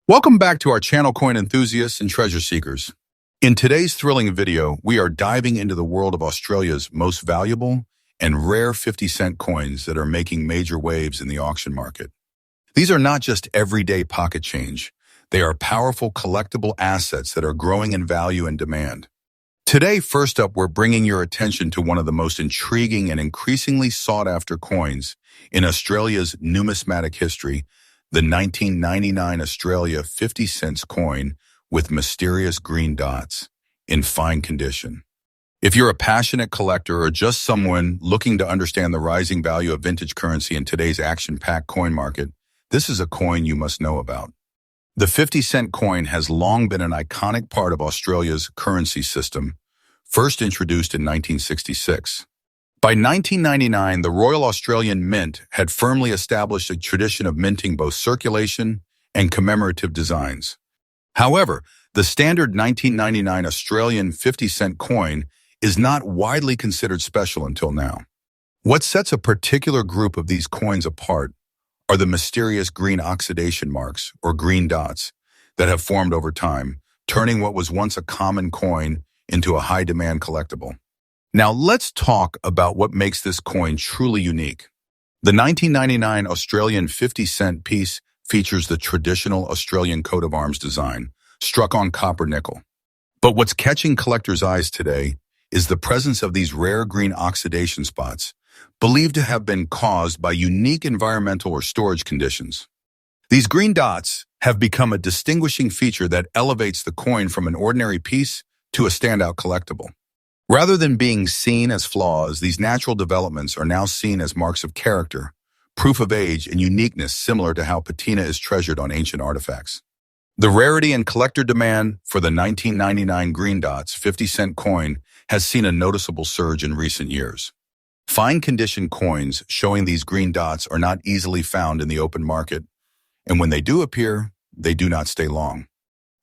Welcome back to our channel, coin enthusiasts and treasure seekers. In today's thrilling video, we are diving into the world of Australia's most valuable and rare 50-cent coins that are making major waves in the auction market. These are not just everyday pocket change. They are powerful collectible assets that are growing in value and demand. Today, first up, we're bringing your attention to one of the most intriguing and increasingly sought-after coins in Australia's numismatic history, the 1999 Australia 50 cents coin with mysterious green dots in fine condition. If you're a passionate collector or just someone looking to understand the rising value of vintage currency in today's action-packed coin market, this is a coin you must know about. The 50-cent coin has long been an iconic part of Australia's currency system, first introduced in 1966. By 1999, the Royal Australian Mint had firmly established a tradition of minting both circulation and commemorative designs. However, the standard 1999 Australian 50-cent coin is not widely considered special until now. What sets a particular group of these coins apart are the mysterious green oxidation marks, or green dots, that have formed over time, turning what was once a common coin into a high-demand collectible. Now let's talk about what makes this coin truly unique. The 1999 Australian 50-cent piece features the traditional Australian coat of arms design, struck on copper nickel. But what's catching collectors' eyes today is the presence of these rare green oxidation spots, believed to have been caused by unique environmental or storage conditions. These green dots have become a distinguishing feature that elevates the coin from an ordinary piece to a standout collectible. Rather than being seen as flaws, these natural developments are now seen as marks of character, proof of age and uniqueness, similar to how patina is treasured on ancient artifacts. The rarity and collector demand for the 1999 green dots 50-cent coin has seen a noticeable surge in recent years. Fine condition coins showing these green dots are not easily found in the open market, and when they do appear, they do not stay long.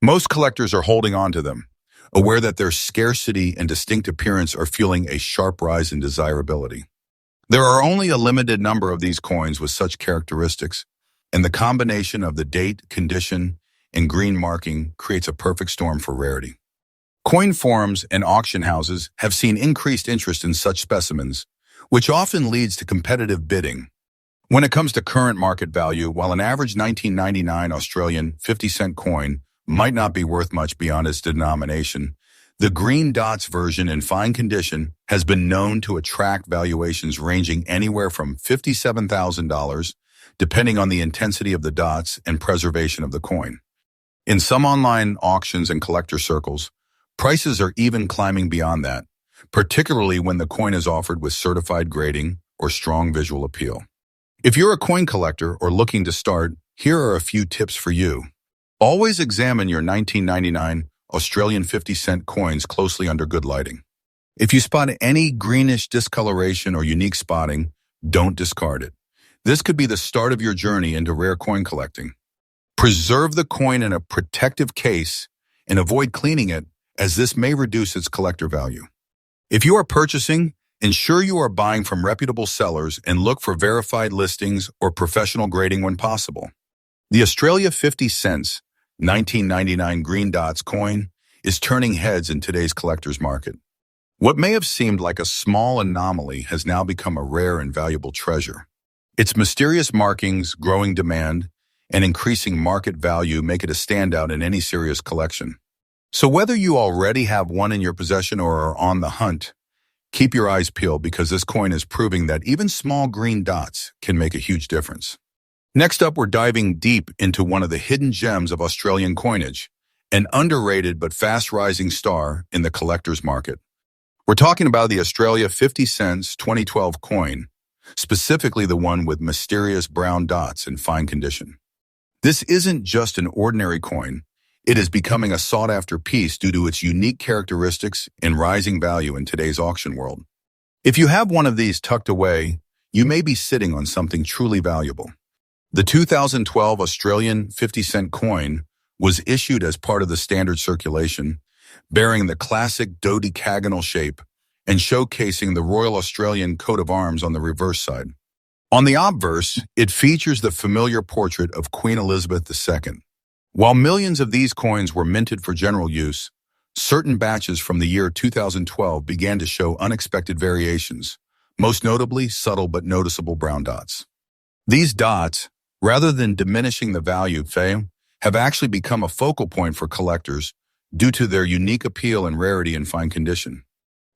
Most collectors are holding on to them, aware that their scarcity and distinct appearance are fueling a sharp rise in desirability. There are only a limited number of these coins with such characteristics, and the combination of the date, condition, and green marking creates a perfect storm for rarity. Coin forums and auction houses have seen increased interest in such specimens, which often leads to competitive bidding. When it comes to current market value, while an average 1999 Australian 50-cent coin might not be worth much beyond its denomination, the green dots version in fine condition has been known to attract valuations ranging anywhere from $57,000, depending on the intensity of the dots and preservation of the coin. In some online auctions and collector circles, prices are even climbing beyond that, particularly when the coin is offered with certified grading or strong visual appeal. If you're a coin collector or looking to start, here are a few tips for you. Always examine your 1999 Australian 50-cent coins closely under good lighting. If you spot any greenish discoloration or unique spotting, don't discard it. This could be the start of your journey into rare coin collecting. Preserve the coin in a protective case and avoid cleaning it, as this may reduce its collector value. If you are purchasing, ensure you are buying from reputable sellers and look for verified listings or professional grading when possible. The Australia 50 cents 1999 green dots coin is turning heads in today's collector's market. What may have seemed like a small anomaly has now become a rare and valuable treasure. Its mysterious markings, growing demand, and increasing market value make it a standout in any serious collection. So whether you already have one in your possession or are on the hunt, keep your eyes peeled, because this coin is proving that even small green dots can make a huge difference. Next up, we're diving deep into one of the hidden gems of Australian coinage, an underrated but fast-rising star in the collector's market. We're talking about the Australia 50 cents 2012 coin, specifically the one with mysterious brown dots in fine condition. This isn't just an ordinary coin. It is becoming a sought-after piece due to its unique characteristics and rising value in today's auction world. If you have one of these tucked away, you may be sitting on something truly valuable. The 2012 Australian 50-cent coin was issued as part of the standard circulation, bearing the classic dodecagonal shape and showcasing the Royal Australian coat of arms on the reverse side. On the obverse, it features the familiar portrait of Queen Elizabeth II. While millions of these coins were minted for general use, certain batches from the year 2012 began to show unexpected variations, most notably subtle but noticeable brown dots. These dots, rather than diminishing the value, have actually become a focal point for collectors due to their unique appeal and rarity in fine condition.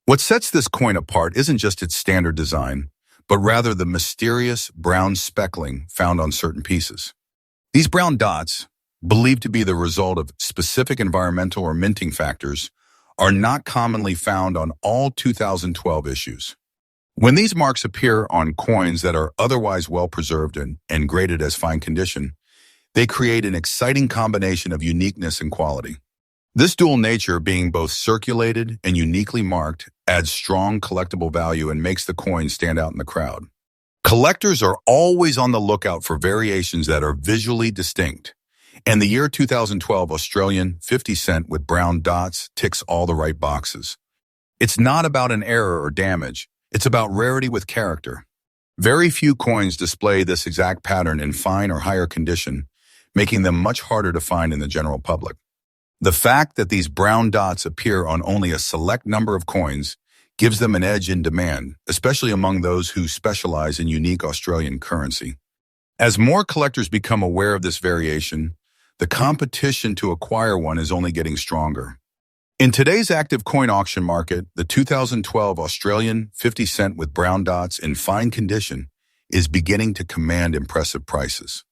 What sets this coin apart isn't just its standard design, but rather the mysterious brown speckling found on certain pieces. These brown dots, believed to be the result of specific environmental or minting factors, are not commonly found on all 2012 issues. When these marks appear on coins that are otherwise well-preserved and graded as fine condition, they create an exciting combination of uniqueness and quality. This dual nature, being both circulated and uniquely marked, adds strong collectible value and makes the coin stand out in the crowd. Collectors are always on the lookout for variations that are visually distinct, and the year 2012 Australian 50 cent with brown dots ticks all the right boxes. It's not about an error or damage, it's about rarity with character. Very few coins display this exact pattern in fine or higher condition, making them much harder to find in the general public. The fact that these brown dots appear on only a select number of coins gives them an edge in demand, especially among those who specialize in unique Australian currency. As more collectors become aware of this variation, the competition to acquire one is only getting stronger. In today's active coin auction market, the 2012 Australian 50 cent with brown dots in fine condition is beginning to command impressive prices.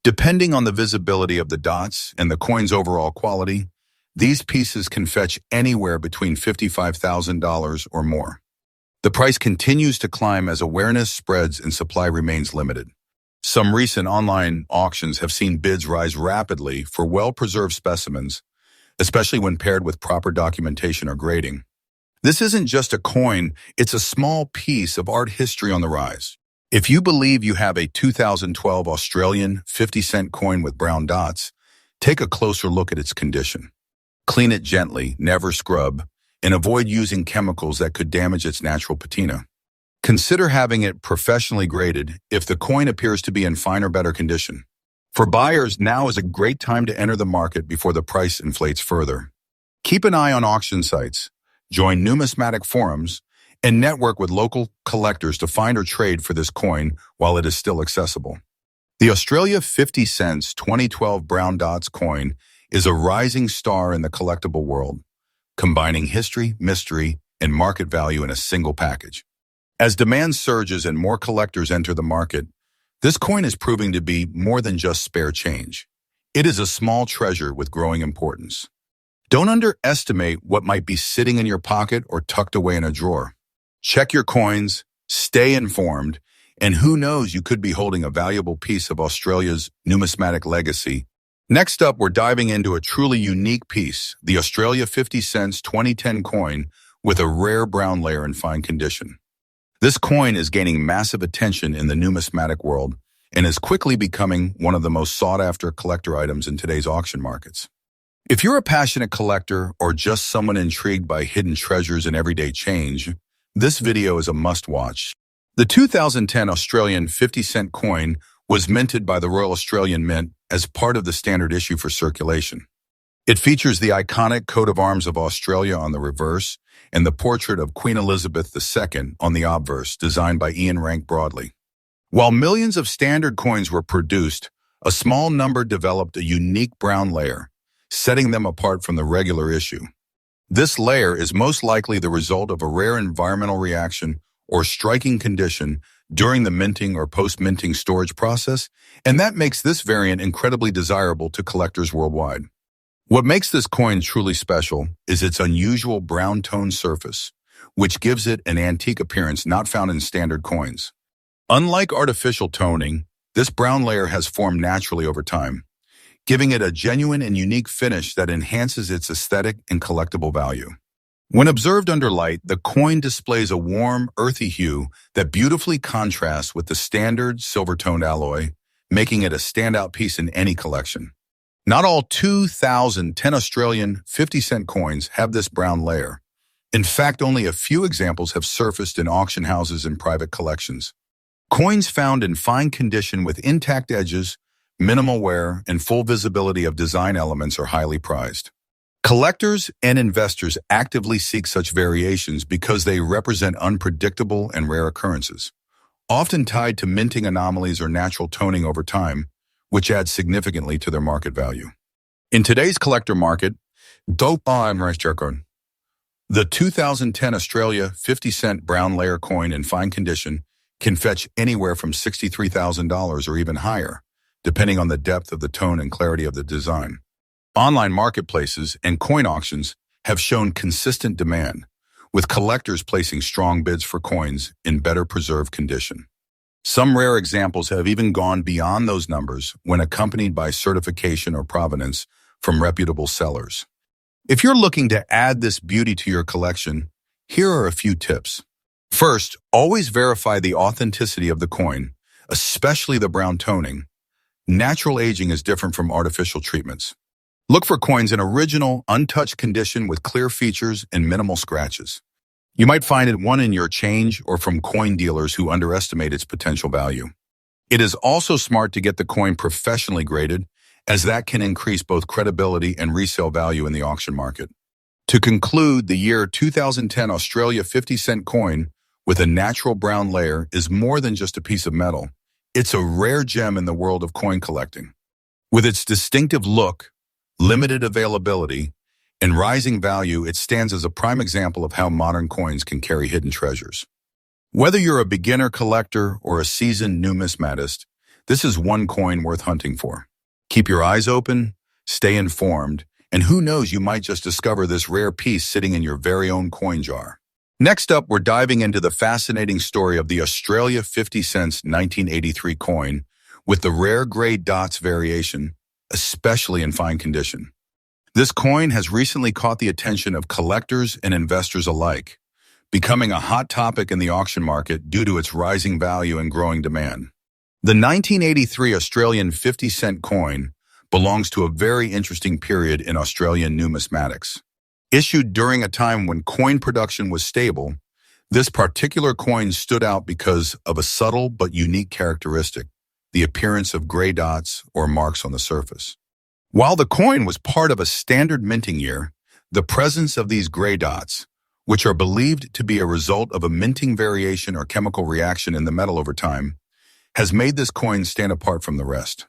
Depending on the visibility of the dots and the coin's overall quality, these pieces can fetch anywhere between $55,000 or more. The price continues to climb as awareness spreads and supply remains limited. Some recent online auctions have seen bids rise rapidly for well-preserved specimens, especially when paired with proper documentation or grading. This isn't just a coin, it's a small piece of art history on the rise. If you believe you have a 2012 Australian 50 cent coin with brown dots, take a closer look at its condition. Clean it gently, never scrub, and avoid using chemicals that could damage its natural patina. Consider having it professionally graded if the coin appears to be in fine or better condition. For buyers, now is a great time to enter the market before the price inflates further. Keep an eye on auction sites, join numismatic forums, and network with local collectors to find or trade for this coin while it is still accessible. The Australia 50 cents 2012 brown dots coin is a rising star in the collectible world, combining history, mystery, and market value in a single package. As demand surges and more collectors enter the market, this coin is proving to be more than just spare change. It is a small treasure with growing importance. Don't underestimate what might be sitting in your pocket or tucked away in a drawer. Check your coins, stay informed, and who knows, you could be holding a valuable piece of Australia's numismatic legacy. Next up, we're diving into a truly unique piece, the Australia 50 cents 2010 coin with a rare brown layer in fine condition. This coin is gaining massive attention in the numismatic world and is quickly becoming one of the most sought-after collector items in today's auction markets. If you're a passionate collector or just someone intrigued by hidden treasures and everyday change, this video is a must-watch. The 2010 Australian 50 cent coin was minted by the Royal Australian Mint as part of the standard issue for circulation. It features the iconic coat of arms of Australia on the reverse and the portrait of Queen Elizabeth II on the obverse, designed by Ian Rank Broadley. While millions of standard coins were produced, a small number developed a unique brown layer, setting them apart from the regular issue. This layer is most likely the result of a rare environmental reaction or striking condition during the minting or post-minting storage process, and that makes this variant incredibly desirable to collectors worldwide. What makes this coin truly special is its unusual brown tone surface, which gives it an antique appearance not found in standard coins. Unlike artificial toning, this brown layer has formed naturally over time, giving it a genuine and unique finish that enhances its aesthetic and collectible value. When observed under light, the coin displays a warm, earthy hue that beautifully contrasts with the standard silver-toned alloy, making it a standout piece in any collection. Not all 2010 Australian 50 cent coins have this brown layer. In fact, only a few examples have surfaced in auction houses and private collections. Coins found in fine condition with intact edges Minimal wear and full visibility of design elements are highly prized. Collectors and investors actively seek such variations because they represent unpredictable and rare occurrences, often tied to minting anomalies or natural toning over time, which adds significantly to their market value. In today's collector market, the 2010 Australia 50-cent brown layer coin in fine condition can fetch anywhere from $63,000 or even higher, depending on the depth of the tone and clarity of the design. Online marketplaces and coin auctions have shown consistent demand, with collectors placing strong bids for coins in better preserved condition. Some rare examples have even gone beyond those numbers when accompanied by certification or provenance from reputable sellers. If you're looking to add this beauty to your collection, here are a few tips. First, always verify the authenticity of the coin, especially the brown toning. Natural aging is different from artificial treatments. Look for coins in original, untouched condition with clear features and minimal scratches. You might find one in your change or from coin dealers who underestimate its potential value. It is also smart to get the coin professionally graded, as that can increase both credibility and resale value in the auction market. To conclude, the year 2010 Australia 50-cent coin with a natural brown layer is more than just a piece of metal. It's a rare gem in the world of coin collecting. With its distinctive look, limited availability, and rising value, it stands as a prime example of how modern coins can carry hidden treasures. Whether you're a beginner collector or a seasoned numismatist, this is one coin worth hunting for. Keep your eyes open, stay informed, and who knows, you might just discover this rare piece sitting in your very own coin jar. Next up, we're diving into the fascinating story of the Australia 50 cents 1983 coin with the rare gray dots variation, especially in fine condition. This coin has recently caught the attention of collectors and investors alike, becoming a hot topic in the auction market due to its rising value and growing demand. The 1983 Australian 50-cent coin belongs to a very interesting period in Australian numismatics. Issued during a time when coin production was stable, this particular coin stood out because of a subtle but unique characteristic: the appearance of gray dots or marks on the surface. While the coin was part of a standard minting year, the presence of these gray dots, which are believed to be a result of a minting variation or chemical reaction in the metal over time, has made this coin stand apart from the rest.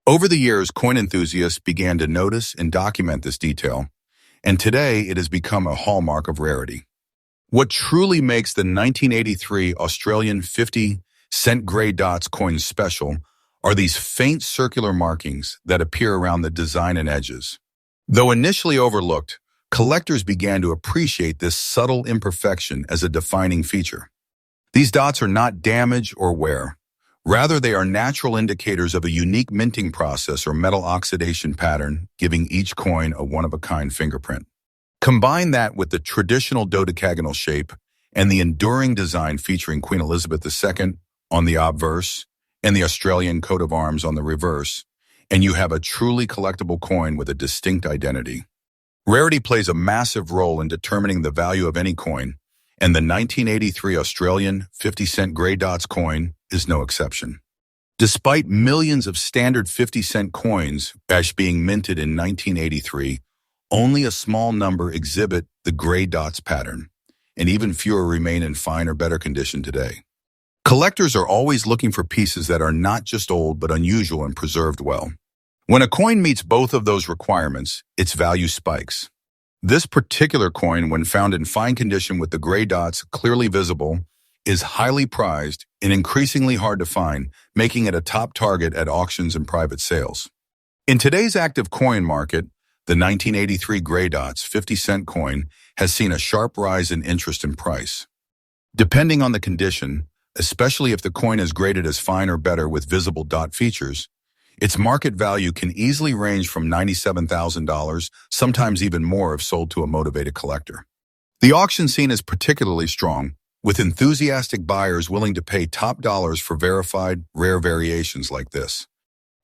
Over the years, coin enthusiasts began to notice and document this detail, and today it has become a hallmark of rarity. What truly makes the 1983 Australian 50-cent gray dots coin special are these faint circular markings that appear around the design and edges. Though initially overlooked, collectors began to appreciate this subtle imperfection as a defining feature. These dots are not damage or wear. Rather, they are natural indicators of a unique minting process or metal oxidation pattern, giving each coin a one-of-a-kind fingerprint. Combine that with the traditional dodecagonal shape and the enduring design featuring Queen Elizabeth II on the obverse and the Australian coat of arms on the reverse, and you have a truly collectible coin with a distinct identity. Rarity plays a massive role in determining the value of any coin, and the 1983 Australian 50-cent gray dots coin is no exception. Despite millions of standard 50-cent coins being minted in 1983, only a small number exhibit the gray dots pattern, and even fewer remain in fine or better condition today. Collectors are always looking for pieces that are not just old but unusual and preserved well. When a coin meets both of those requirements, its value spikes. This particular coin, when found in fine condition with the gray dots clearly visible, is highly prized and increasingly hard to find, making it a top target at auctions and private sales. In today's active coin market, the 1983 gray dots 50-cent coin has seen a sharp rise in interest and price. Depending on the condition, especially if the coin is graded as fine or better with visible dot features, its market value can easily range from $97,000, sometimes even more if sold to a motivated collector. The auction scene is particularly strong, with enthusiastic buyers willing to pay top dollars for verified, rare variations like this.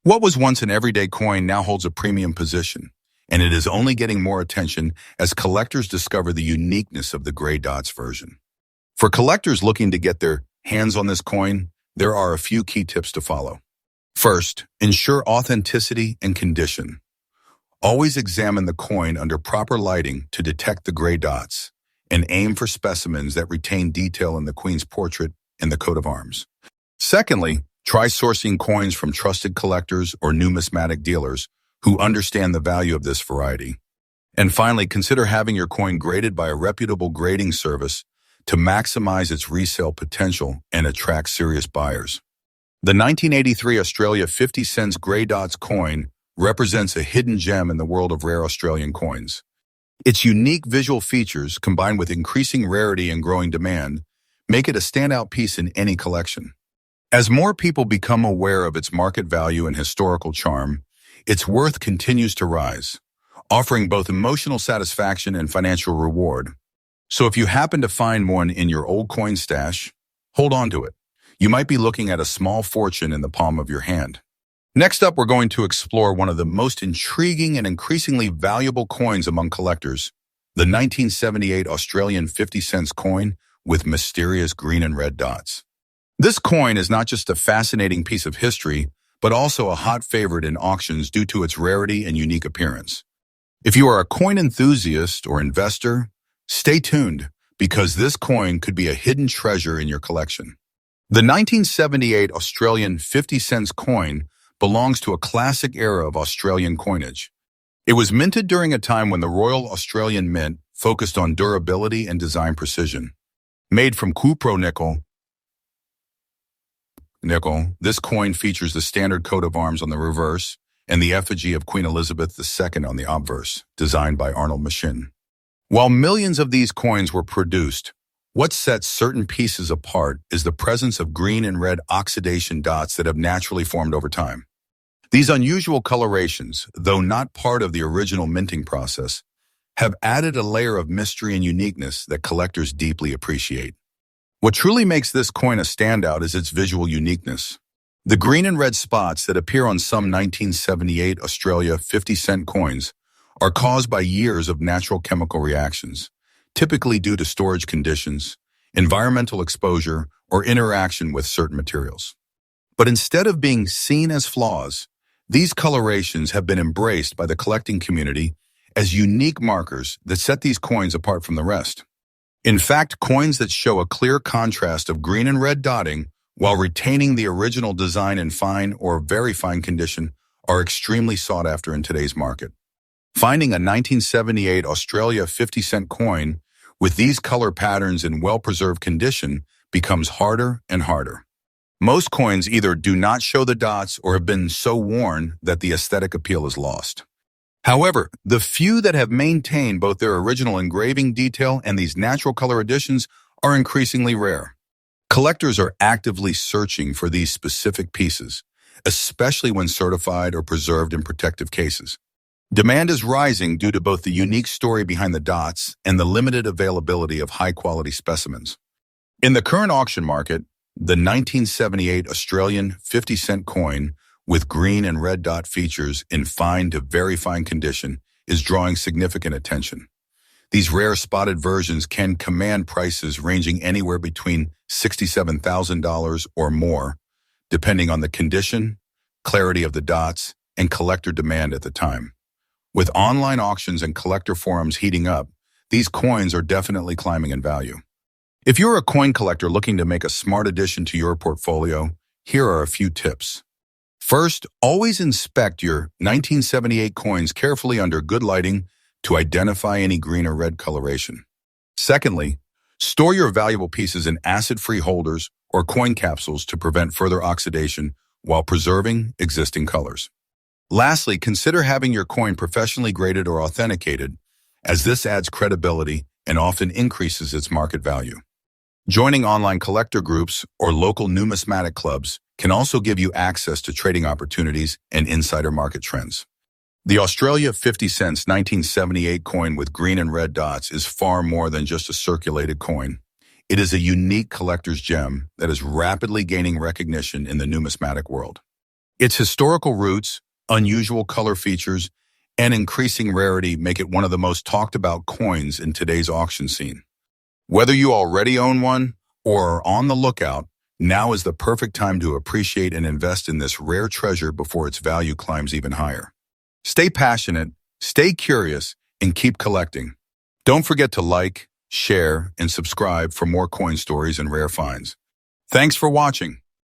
What was once an everyday coin now holds a premium position, and it is only getting more attention as collectors discover the uniqueness of the gray dots version. For collectors looking to get their hands on this coin, there are a few key tips to follow. First, ensure authenticity and condition. Always examine the coin under proper lighting to detect the gray dots, and aim for specimens that retain detail in the Queen's portrait and the coat of arms. Secondly, try sourcing coins from trusted collectors or numismatic dealers who understand the value of this variety. And finally, consider having your coin graded by a reputable grading service to maximize its resale potential and attract serious buyers. The 1983 Australia 50 cents Grey Dots coin represents a hidden gem in the world of rare Australian coins. Its unique visual features, combined with increasing rarity and growing demand, make it a standout piece in any collection. As more people become aware of its market value and historical charm, its worth continues to rise, offering both emotional satisfaction and financial reward. So if you happen to find one in your old coin stash, hold on to it. You might be looking at a small fortune in the palm of your hand. Next up, we're going to explore one of the most intriguing and increasingly valuable coins among collectors, the 1978 Australian 50 cents coin with mysterious green and red dots. This coin is not just a fascinating piece of history, but also a hot favorite in auctions due to its rarity and unique appearance. If you are a coin enthusiast or investor, stay tuned, because this coin could be a hidden treasure in your collection. The 1978 Australian 50 cents coin belongs to a classic era of Australian coinage. It was minted during a time when the Royal Australian Mint focused on durability and design precision. Made from cupro nickel, this coin features the standard coat of arms on the reverse and the effigy of Queen Elizabeth II on the obverse, designed by Arnold Machin. While millions of these coins were produced, what sets certain pieces apart is the presence of green and red oxidation dots that have naturally formed over time. These unusual colorations, though not part of the original minting process, have added a layer of mystery and uniqueness that collectors deeply appreciate. What truly makes this coin a standout is its visual uniqueness. The green and red spots that appear on some 1978 Australia 50 cent coins are caused by years of natural chemical reactions, typically due to storage conditions, environmental exposure, or interaction with certain materials. But instead of being seen as flaws, these colorations have been embraced by the collecting community as unique markers that set these coins apart from the rest. In fact, coins that show a clear contrast of green and red dotting while retaining the original design in fine or very fine condition are extremely sought after in today's market. Finding a 1978 Australia 50 cent coin with these color patterns in well-preserved condition becomes harder and harder. Most coins either do not show the dots or have been so worn that the aesthetic appeal is lost. However, the few that have maintained both their original engraving detail and these natural color additions are increasingly rare. Collectors are actively searching for these specific pieces, especially when certified or preserved in protective cases. Demand is rising due to both the unique story behind the dots and the limited availability of high-quality specimens. In the current auction market, the 1978 Australian 50 cent coin with green and red dot features in fine to very fine condition is drawing significant attention. These rare spotted versions can command prices ranging anywhere between $67,000 or more, depending on the condition, clarity of the dots, and collector demand at the time. With online auctions and collector forums heating up, these coins are definitely climbing in value. If you're a coin collector looking to make a smart addition to your portfolio, here are a few tips. First, always inspect your 1978 coins carefully under good lighting to identify any green or red coloration. Secondly, store your valuable pieces in acid-free holders or coin capsules to prevent further oxidation while preserving existing colors. Lastly, consider having your coin professionally graded or authenticated, as this adds credibility and often increases its market value. Joining online collector groups or local numismatic clubs can also give you access to trading opportunities and insider market trends. The Australia 50 cents 1978 coin with green and red dots is far more than just a circulated coin. It is a unique collector's gem that is rapidly gaining recognition in the numismatic world. Its historical roots, unusual color features, and increasing rarity make it one of the most talked about coins in today's auction scene. Whether you already own one or are on the lookout, Now is the perfect time to appreciate and invest in this rare treasure before its value climbs even higher. Stay passionate, stay curious, and keep collecting. Don't forget to like, share, and subscribe for more coin stories and rare finds. Thanks for watching.